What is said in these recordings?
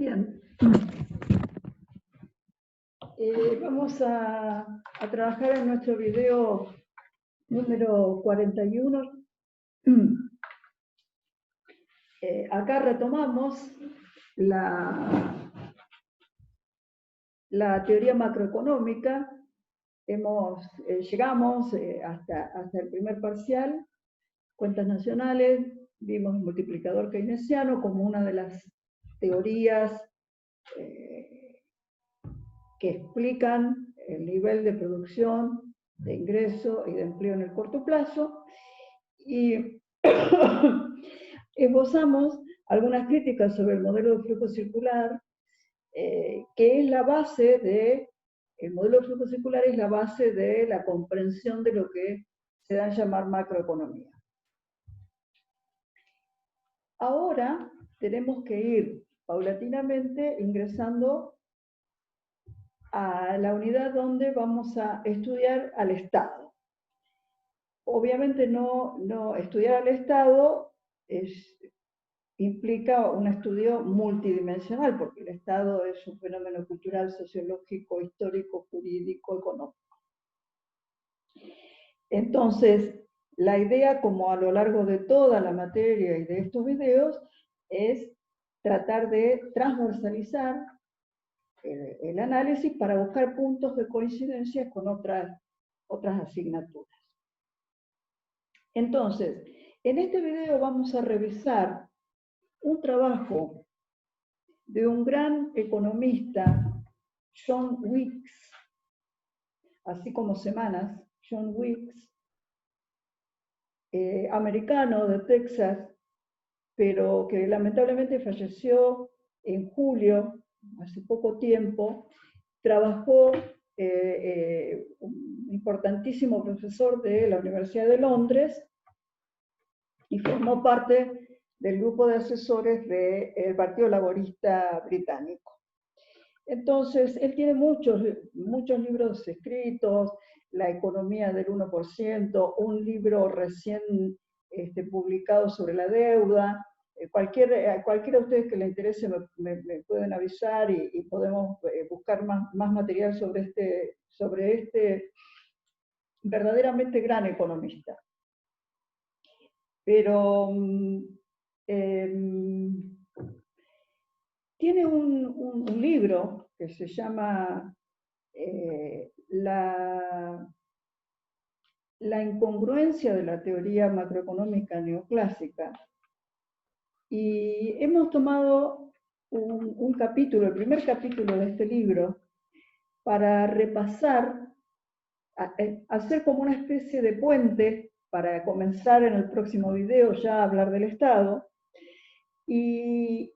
Bien. Vamos a trabajar en nuestro video número 41. Acá retomamos la teoría macroeconómica. Llegamos hasta el primer parcial, cuentas nacionales. Vimos el multiplicador keynesiano como una de las teorías que explican el nivel de producción, de ingreso y de empleo en el corto plazo, y esbozamos algunas críticas sobre el modelo de flujo circular, que es la base de, el modelo de flujo circular es la base de la comprensión de lo que se da a llamar macroeconomía. Ahora tenemos que ir paulatinamente ingresando a la unidad donde vamos a estudiar al Estado. Obviamente no estudiar al Estado implica un estudio multidimensional, porque el Estado es un fenómeno cultural, sociológico, histórico, jurídico, económico. Entonces, la idea, como a lo largo de toda la materia y de estos videos, es tratar de transversalizar el análisis para buscar puntos de coincidencia con otras asignaturas. Entonces, en este video vamos a revisar un trabajo de un gran economista, John Wilkes, así como semanas, John Wilkes, americano de Texas, pero que lamentablemente falleció en julio, hace poco tiempo. Trabajó un importantísimo profesor de la Universidad de Londres y formó parte del grupo de asesores del Partido Laborista Británico. Entonces, él tiene muchos libros escritos, La economía del 1%, un libro recién publicado sobre la deuda. Cualquiera de ustedes que le interese me pueden avisar y podemos buscar más material sobre este verdaderamente gran economista. Pero tiene un libro que se llama la incongruencia de la teoría macroeconómica neoclásica, y hemos tomado un capítulo, el primer capítulo de este libro, para repasar, hacer como una especie de puente para comenzar en el próximo video ya a hablar del Estado, y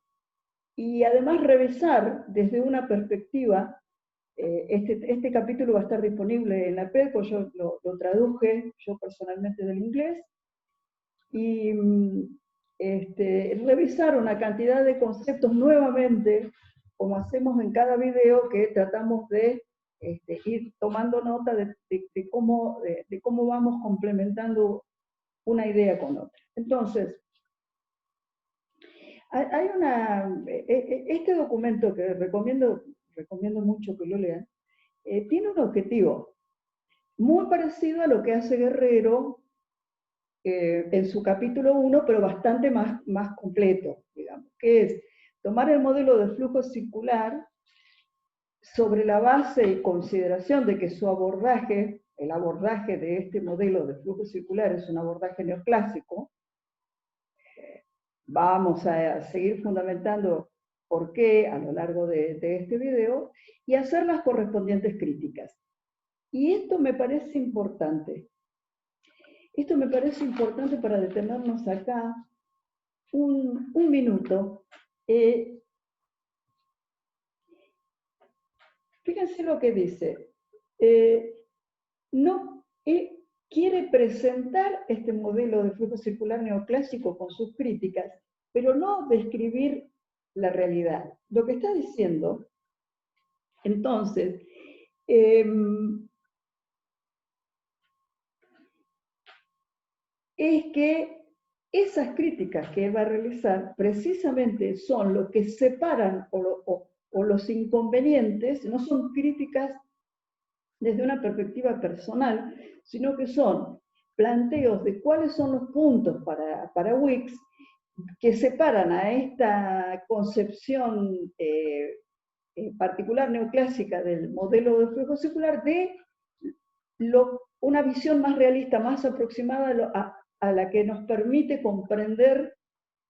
además revisar desde una perspectiva. Este capítulo va a estar disponible en la PEDCO, yo lo traduje yo personalmente del inglés, y revisar una cantidad de conceptos nuevamente, como hacemos en cada video, que tratamos de ir tomando nota de cómo vamos complementando una idea con otra. Entonces, este documento que recomiendo mucho que lo lean, tiene un objetivo muy parecido a lo que hace Guerrero en su capítulo 1, pero bastante más completo, digamos, que es tomar el modelo de flujo circular sobre la base y consideración de que su abordaje, el abordaje de este modelo de flujo circular es un abordaje neoclásico. Vamos a seguir fundamentando por qué a lo largo de este video y hacer las correspondientes críticas. Y esto me parece importante. Esto me parece importante para detenernos acá un minuto. Fíjense lo que dice. Quiere presentar este modelo de flujo circular neoclásico con sus críticas, pero no describir la realidad. Lo que está diciendo, entonces, es que esas críticas que él va a realizar precisamente son lo que separan o los inconvenientes, no son críticas desde una perspectiva personal, sino que son planteos de cuáles son los puntos para Wicks que separan a esta concepción particular neoclásica del modelo de flujo circular de una visión más realista, más aproximada a la que nos permite comprender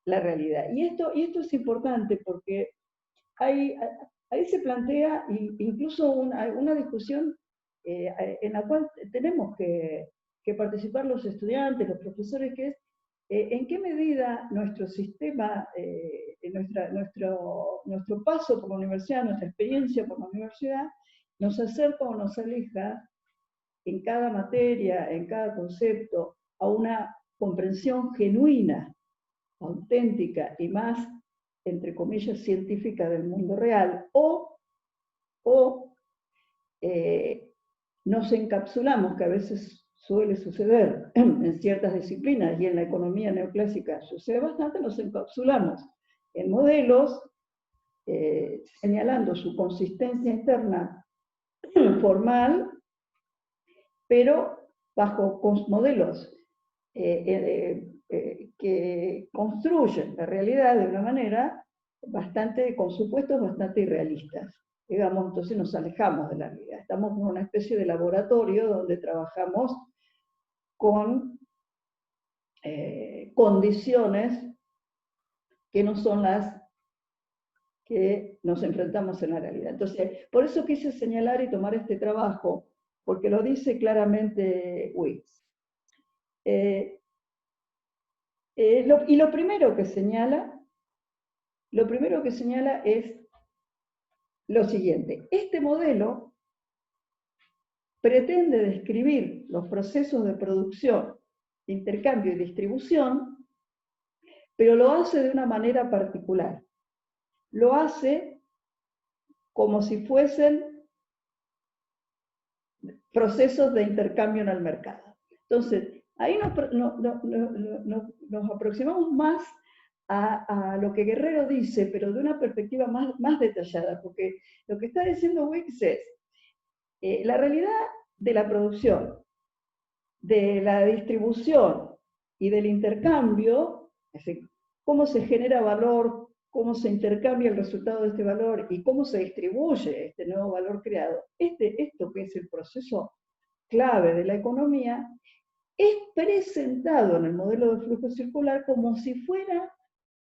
la realidad. Y esto es importante porque ahí se plantea incluso una discusión en la cual tenemos que participar los estudiantes, los profesores, que es en qué medida nuestro sistema, nuestro paso por la universidad, nuestra experiencia por la universidad, nos acerca o nos aleja en cada materia, en cada concepto, a una comprensión genuina, auténtica y más, entre comillas, científica del mundo real, o nos encapsulamos, que a veces suele suceder en ciertas disciplinas y en la economía neoclásica sucede bastante, nos encapsulamos en modelos señalando su consistencia interna formal, pero bajo modelos que construyen la realidad de una manera con supuestos bastante irrealistas. Digamos, entonces nos alejamos de la realidad. Estamos en una especie de laboratorio donde trabajamos con condiciones que no son las que nos enfrentamos en la realidad. Entonces, por eso quise señalar y tomar este trabajo, porque lo dice claramente Wicks. Y lo primero que señala es lo siguiente: este modelo pretende describir los procesos de producción, intercambio y distribución, pero lo hace de una manera particular. Lo hace como si fuesen procesos de intercambio en el mercado. Entonces, ahí nos aproximamos más a lo que Guerrero dice, pero de una perspectiva más detallada, porque lo que está diciendo Wicks es la realidad de la producción, de la distribución y del intercambio, es decir, cómo se genera valor, cómo se intercambia el resultado de este valor y cómo se distribuye este nuevo valor creado. Esto que es el proceso clave de la economía, es presentado en el modelo de flujo circular como si fuera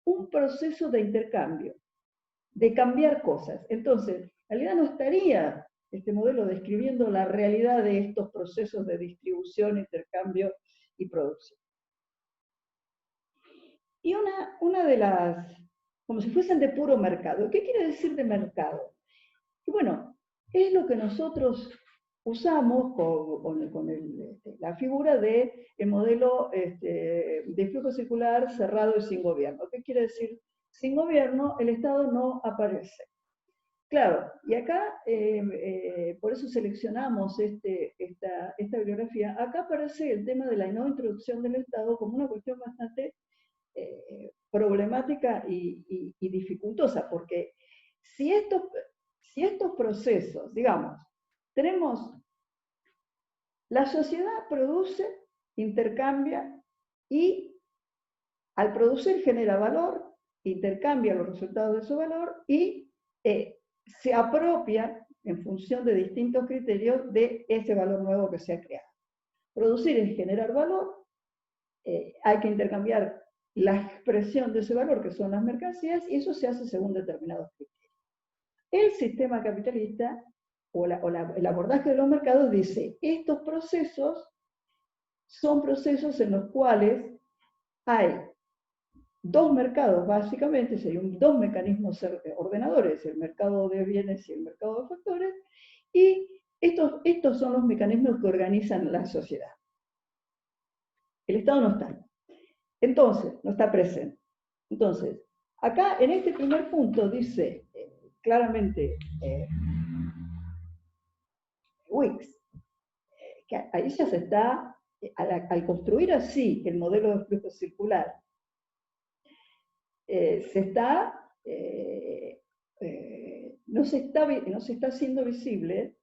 un proceso de intercambio, de cambiar cosas. Entonces, en realidad no estaría este modelo describiendo la realidad de estos procesos de distribución, intercambio y producción. Y una de las, como si fuesen de puro mercado. ¿Qué quiere decir de mercado? Y bueno, es lo que nosotros usamos con la figura del modelo de flujo circular cerrado y sin gobierno. ¿Qué quiere decir? Sin gobierno, el Estado no aparece. Claro, y acá, por eso seleccionamos esta bibliografía. Acá aparece el tema de la no introducción del Estado como una cuestión bastante problemática y dificultosa, porque si estos procesos, digamos, tenemos, la sociedad produce, intercambia y al producir genera valor, intercambia los resultados de su valor y se apropia en función de distintos criterios de ese valor nuevo que se ha creado. Producir es generar valor, hay que intercambiar la expresión de ese valor, que son las mercancías, y eso se hace según determinados criterios. El sistema capitalista, el abordaje de los mercados, dice, estos procesos son procesos en los cuales hay dos mercados, básicamente, hay dos mecanismos ordenadores, el mercado de bienes y el mercado de factores, y estos son los mecanismos que organizan la sociedad. El Estado no está. Entonces, no está presente. Entonces, acá en este primer punto dice claramente Wicks, que ahí ya se está, al construir así el modelo de flujo circular no se está haciendo visible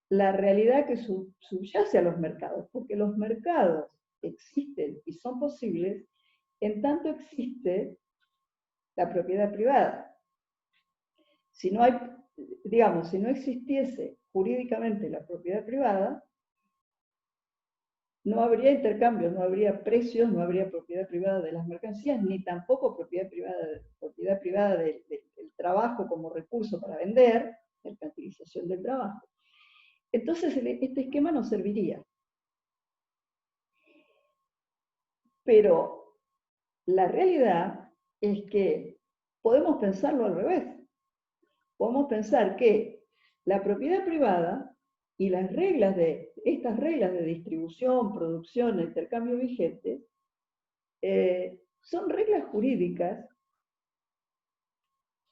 la realidad que subyace a los mercados, porque los mercados existen y son posibles en tanto existe la propiedad privada. Si no hay, digamos, si no existiese jurídicamente la propiedad privada, no habría intercambios, no habría precios, no habría propiedad privada de las mercancías, ni tampoco propiedad privada del trabajo como recurso para vender, mercantilización del trabajo. Entonces este esquema no serviría. Pero la realidad es que podemos pensarlo al revés. Podemos pensar que la propiedad privada y estas reglas de distribución, producción, intercambio vigentes, son reglas jurídicas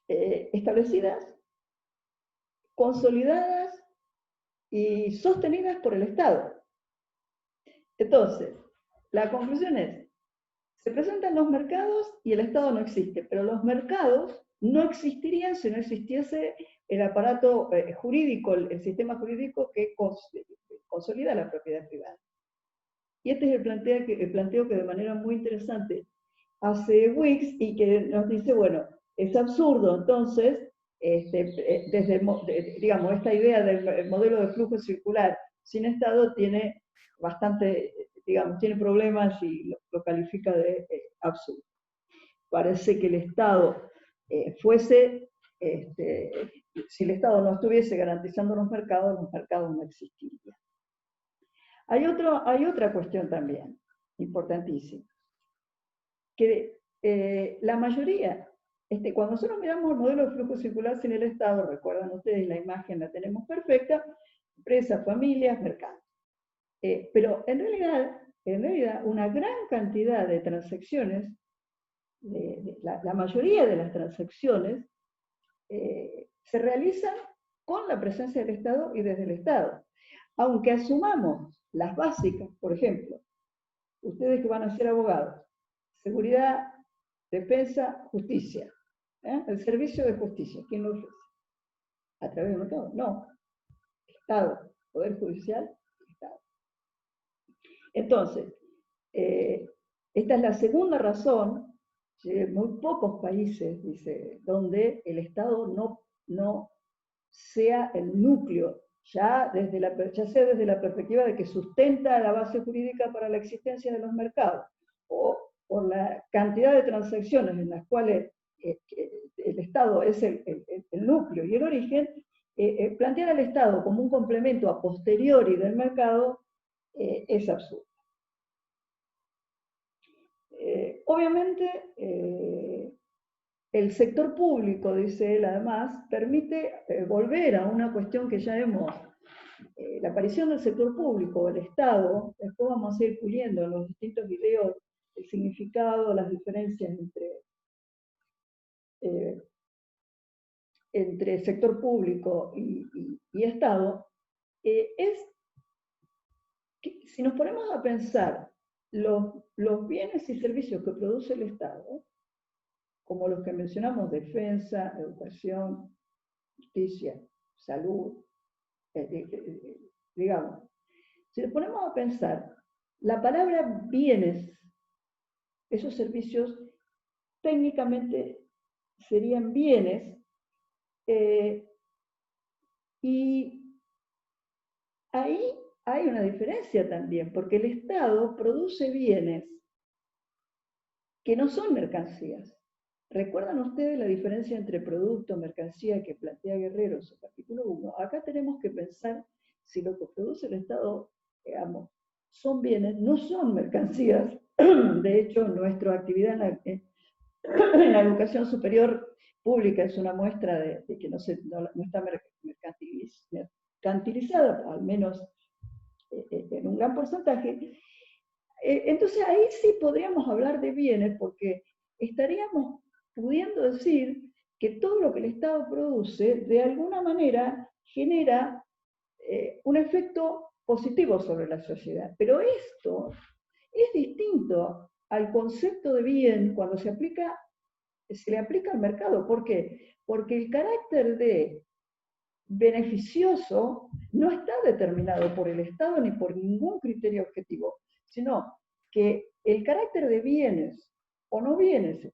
establecidas, consolidadas y sostenidas por el Estado. Entonces, la conclusión es, se presentan los mercados y el Estado no existe, pero los mercados no existirían si no existiese el aparato jurídico, el sistema jurídico que consolida la propiedad privada. Y este es el planteo que de manera muy interesante hace Wicks y que nos dice, bueno, es absurdo entonces, digamos, esta idea del modelo de flujo circular sin Estado tiene bastante, digamos, tiene problemas y lo califica de absurdo. Parece que el Estado si el Estado no estuviese garantizando los mercados no existirían. Hay otra cuestión también, importantísima, que la mayoría, cuando nosotros miramos el modelo de flujo circular sin el Estado, recuerdan ustedes, la imagen la tenemos perfecta, empresas, familias, mercados. Pero en realidad, una gran cantidad de transacciones, la mayoría de las transacciones, se realizan con la presencia del Estado y desde el Estado. Aunque asumamos las básicas, por ejemplo, ustedes que van a ser abogados, seguridad, defensa, justicia, el servicio de justicia, ¿quién lo ofrece? ¿A través de un Estado? No. Estado, Poder Judicial, Estado. Entonces, esta es la segunda razón, muy pocos países, dice, donde el Estado no sea el núcleo, ya sea desde la perspectiva de que sustenta la base jurídica para la existencia de los mercados, o por la cantidad de transacciones en las cuales el Estado es el núcleo y el origen, plantear al Estado como un complemento a posteriori del mercado es absurdo. Obviamente, el sector público, dice él además, permite volver a una cuestión que ya hemos, la aparición del sector público, el Estado, después vamos a ir puliendo en los distintos videos el significado, las diferencias entre sector público y Estado, es que si nos ponemos a pensar los bienes y servicios que produce el Estado, como los que mencionamos, defensa, educación, justicia, salud, digamos. Si nos ponemos a pensar, la palabra bienes, esos servicios técnicamente serían bienes, y ahí hay una diferencia también, porque el Estado produce bienes que no son mercancías. ¿Recuerdan ustedes la diferencia entre producto, mercancía que plantea Guerrero en su capítulo 1? Acá tenemos que pensar si lo que produce el Estado, digamos, son bienes, no son mercancías. De hecho, nuestra actividad en la educación superior pública es una muestra de que no está mercantilizada, al menos en un gran porcentaje. Entonces ahí sí podríamos hablar de bienes, porque estaríamos pudiendo decir que todo lo que el Estado produce, de alguna manera, genera un efecto positivo sobre la sociedad. Pero esto es distinto al concepto de bien cuando se aplica se le aplica al mercado. ¿Por qué? Porque el carácter de beneficioso no está determinado por el Estado ni por ningún criterio objetivo, sino que el carácter de bienes o no bienes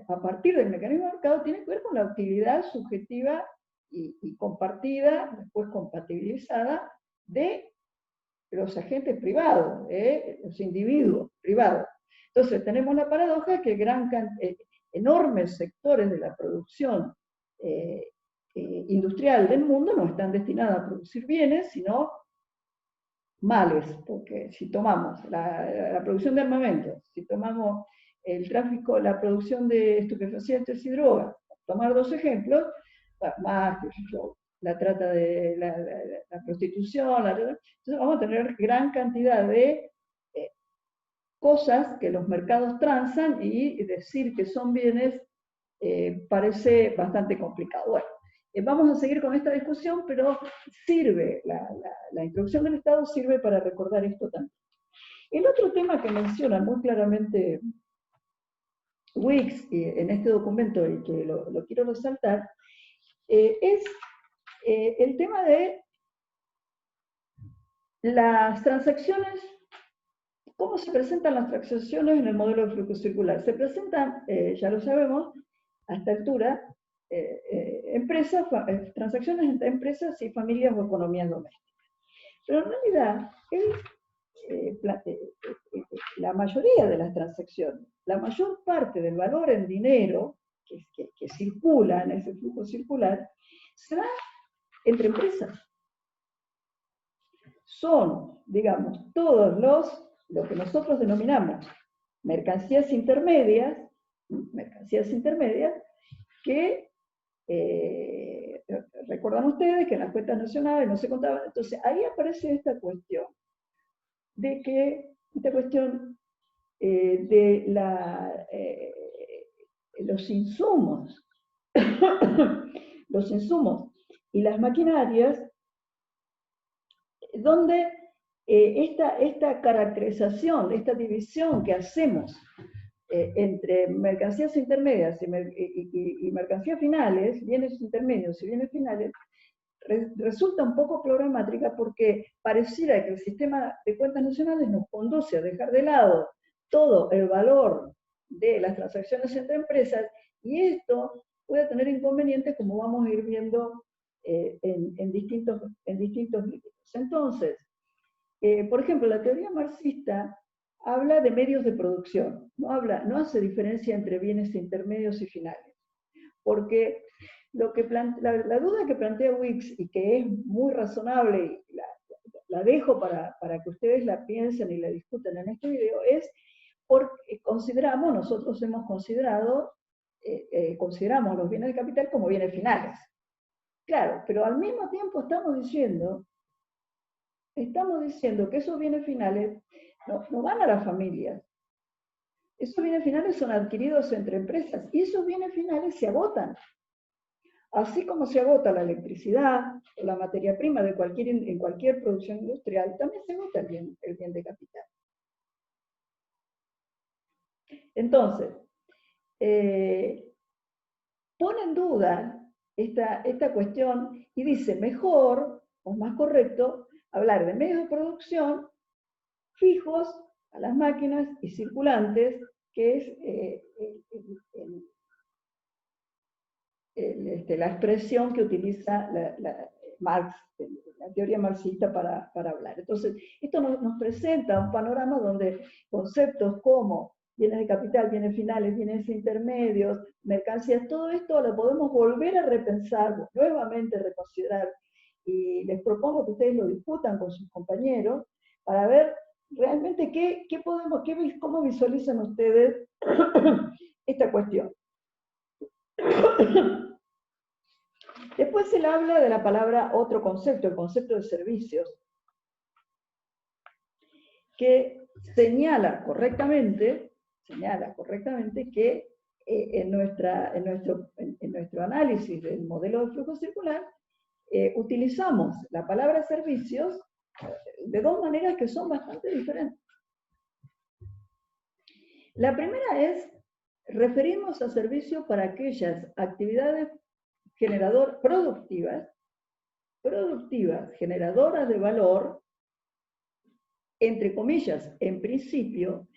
a partir del mecanismo de mercado tiene que ver con la utilidad subjetiva y compartida, después compatibilizada, de los agentes privados, los individuos privados. Entonces tenemos la paradoja que enormes sectores de la producción industrial del mundo no están destinados a producir bienes, sino males, porque si tomamos la producción de armamentos, si tomamos el tráfico, la producción de estupefacientes y drogas, tomar dos ejemplos, más la trata de la prostitución, entonces vamos a tener gran cantidad de cosas que los mercados transan y decir que son bienes parece bastante complicado. Bueno, vamos a seguir con esta discusión, pero sirve, la introducción del Estado sirve para recordar esto también. El otro tema que menciona muy claramente Wicks en este documento y que lo quiero resaltar, es el tema de las transacciones. ¿Cómo se presentan las transacciones en el modelo de flujo circular? Se presentan, ya lo sabemos, a esta altura, transacciones entre empresas y familias o economías domésticas. Pero en realidad, la mayoría de las transacciones, la mayor parte del valor en dinero que circula en ese flujo circular, se da entre empresas. Son, digamos, todos lo que nosotros denominamos mercancías intermedias que recordan ustedes que en las cuentas nacionales no se contaban. Entonces ahí aparece esta cuestión de los insumos y las maquinarias, donde esta caracterización, esta división que hacemos entre mercancías intermedias y mercancías finales, bienes intermedios y bienes finales, resulta un poco problemática porque pareciera que el sistema de cuentas nacionales nos conduce a dejar de lado todo el valor de las transacciones entre empresas, y esto puede tener inconvenientes, como vamos a ir viendo en distintos límites. Entonces, por ejemplo, la teoría marxista habla de medios de producción, no hace diferencia entre bienes intermedios y finales, porque la duda que plantea Wicks, y que es muy razonable, y la dejo para que ustedes la piensen y la discutan en este video, es porque nosotros hemos consideramos los bienes de capital como bienes finales. Claro, pero al mismo tiempo estamos diciendo que esos bienes finales no van a las familias. Esos bienes finales son adquiridos entre empresas y esos bienes finales se agotan. Así como se agota la electricidad o la materia prima en cualquier producción industrial, también se agota el bien de capital. Entonces, pone en duda esta cuestión y dice mejor o más correcto hablar de medios de producción fijos a las máquinas y circulantes, que es la expresión que utiliza Marx, la teoría marxista para hablar. Entonces, esto nos presenta un panorama donde conceptos como bienes de capital, bienes finales, bienes intermedios, mercancías, todo esto lo podemos volver a repensar, nuevamente reconsiderar, y les propongo que ustedes lo discutan con sus compañeros para ver realmente cómo visualizan ustedes esta cuestión. Después se le habla de la palabra otro concepto, el concepto de servicios, que señala correctamente que en nuestro análisis del modelo de flujo circular utilizamos la palabra servicios de dos maneras que son bastante diferentes. La primera es referimos a servicio para aquellas actividades productivas, generadoras de valor, entre comillas, en principio,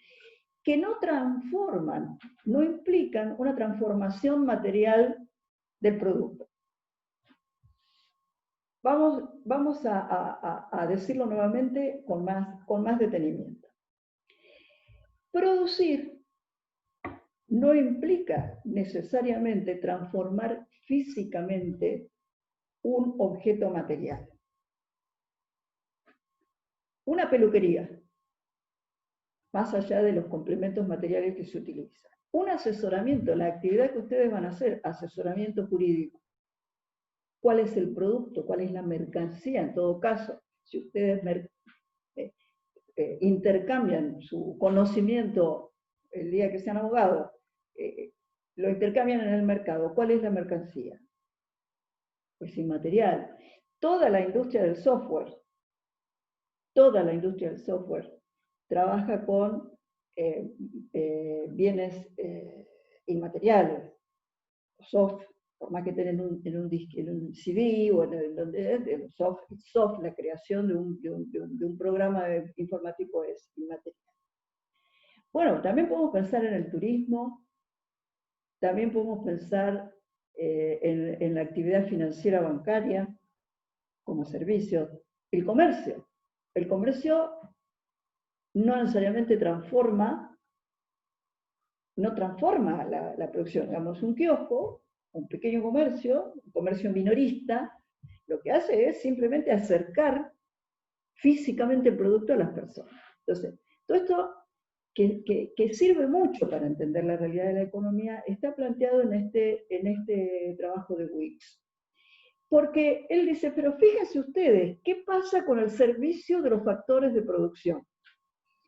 que no transforman, no implican una transformación material del producto. Vamos a decirlo nuevamente con más detenimiento. Producir no implica necesariamente transformar físicamente un objeto material. Una peluquería, más allá de los complementos materiales que se utilizan. Un asesoramiento, la actividad que ustedes van a hacer, asesoramiento jurídico. ¿Cuál es el producto? ¿Cuál es la mercancía? En todo caso, si ustedes intercambian su conocimiento el día que sean abogados, lo intercambian en el mercado. ¿Cuál es la mercancía? Pues inmaterial. Toda la industria del software trabaja con bienes inmateriales, soft, por más que estén en un CD o el soft, la creación de un programa informático es inmaterial. Bueno, también podemos pensar en el turismo, también podemos pensar en la actividad financiera bancaria como servicio. El comercio no necesariamente transforma la producción. Digamos, un kiosco, un pequeño comercio, un comercio minorista, lo que hace es simplemente acercar físicamente el producto a las personas. Entonces, todo esto que sirve mucho para entender la realidad de la economía está planteado en este trabajo de Wicks. Porque él dice, pero fíjense ustedes, ¿qué pasa con el servicio de los factores de producción?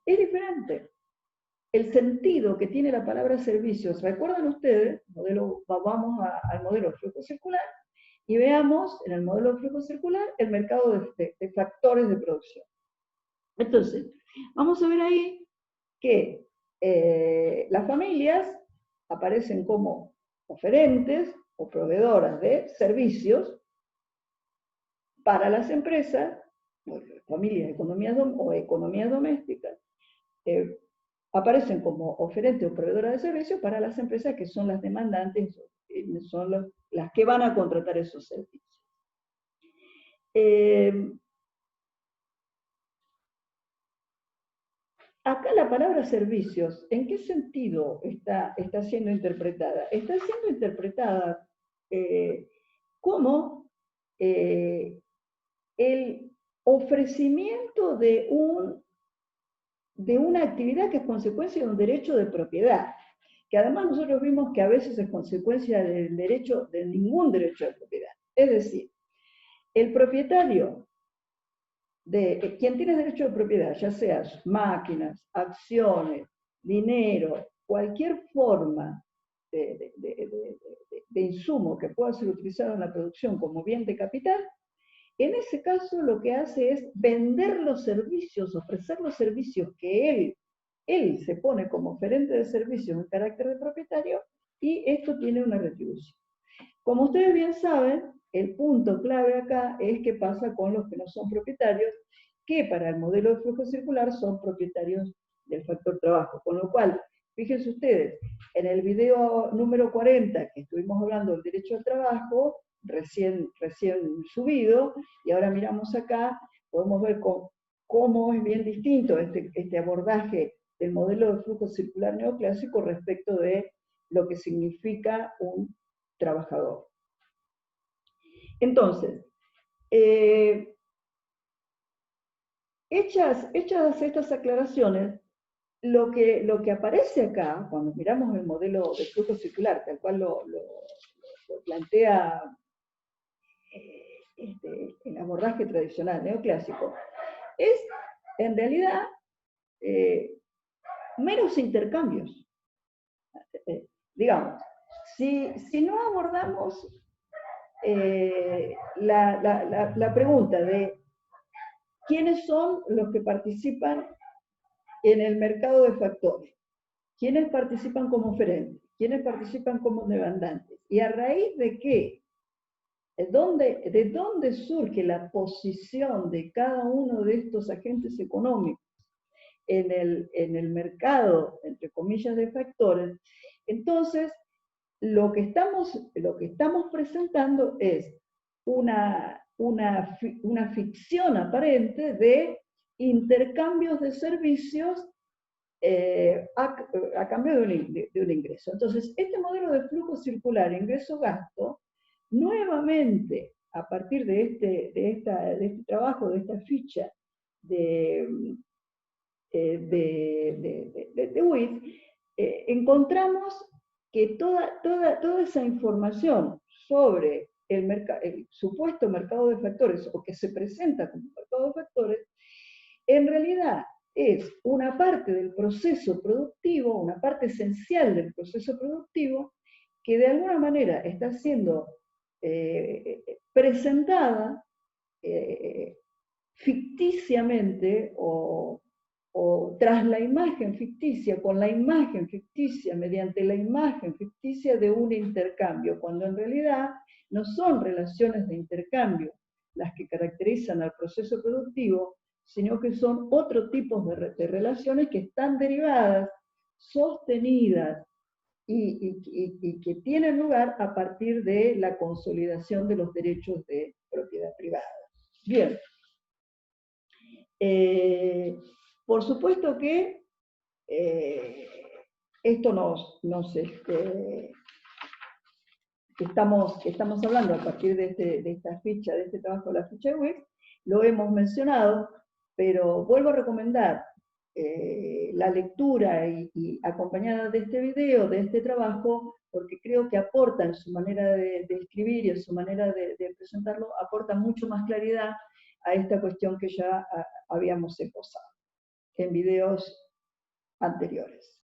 Es diferente. El sentido que tiene la palabra servicios, ¿recuerdan ustedes? Vamos al modelo de flujo circular y veamos en el modelo de flujo circular el mercado de factores de producción. Entonces, vamos a ver ahí que las familias aparecen como oferentes o proveedoras de servicios para las empresas, familias, economías domésticas, aparecen como oferentes o proveedoras de servicios para las empresas que son las demandantes, son las que van a contratar esos servicios. Acá la palabra servicios, ¿en qué sentido está siendo interpretada? Está siendo interpretada como el ofrecimiento de una actividad que es consecuencia de un derecho de propiedad, que además nosotros vimos que a veces es consecuencia de ningún derecho de propiedad. Es decir, el propietario, quien tiene derecho de propiedad, ya sea máquinas, acciones, dinero, cualquier forma de insumo que pueda ser utilizado en la producción como bien de capital, en ese caso lo que hace es vender los servicios, ofrecer los servicios que él se pone como oferente de servicios en carácter de propietario, y esto tiene una retribución. Como ustedes bien saben, el punto clave acá es qué pasa con los que no son propietarios, que para el modelo de flujo circular son propietarios del factor trabajo. Con lo cual, fíjense ustedes, en el video número 40, que estuvimos hablando del derecho al trabajo, recién subido, y ahora miramos acá, podemos ver cómo es bien distinto este abordaje del modelo de flujo circular neoclásico respecto de lo que significa un trabajador. Entonces, hechas estas aclaraciones, lo que aparece acá, cuando miramos el modelo de flujo circular, tal cual lo plantea el abordaje tradicional neoclásico, es en realidad meros intercambios. Digamos, si no abordamos la pregunta de quiénes son los que participan en el mercado de factores, quiénes participan como oferentes, quienes participan como demandantes. ¿Y a raíz de qué? ¿De dónde surge la posición de cada uno de estos agentes económicos en el mercado, entre comillas, de factores? Entonces, lo que estamos presentando es una ficción aparente de intercambios de servicios a cambio de un ingreso. Entonces, este modelo de flujo circular, ingreso-gasto, nuevamente, a partir de este trabajo, de esta ficha de WIT, encontramos que toda esa información sobre el supuesto mercado de factores, o que se presenta como mercado de factores, en realidad es una parte del proceso productivo, una parte esencial del proceso productivo, que de alguna manera está siendo presentada ficticiamente o tras la imagen ficticia, con la imagen ficticia, mediante la imagen ficticia de un intercambio, cuando en realidad no son relaciones de intercambio las que caracterizan al proceso productivo, sino que son otro tipo de relaciones que están derivadas, sostenidas y que tienen lugar a partir de la consolidación de los derechos de propiedad privada. Bien. Por supuesto que esto estamos hablando a partir de esta ficha, de este trabajo de la ficha web, lo hemos mencionado, pero vuelvo a recomendar la lectura y acompañada de este video, de este trabajo, porque creo que aporta en su manera de escribir y en su manera de presentarlo, aporta mucho más claridad a esta cuestión que ya habíamos esbozado en videos anteriores.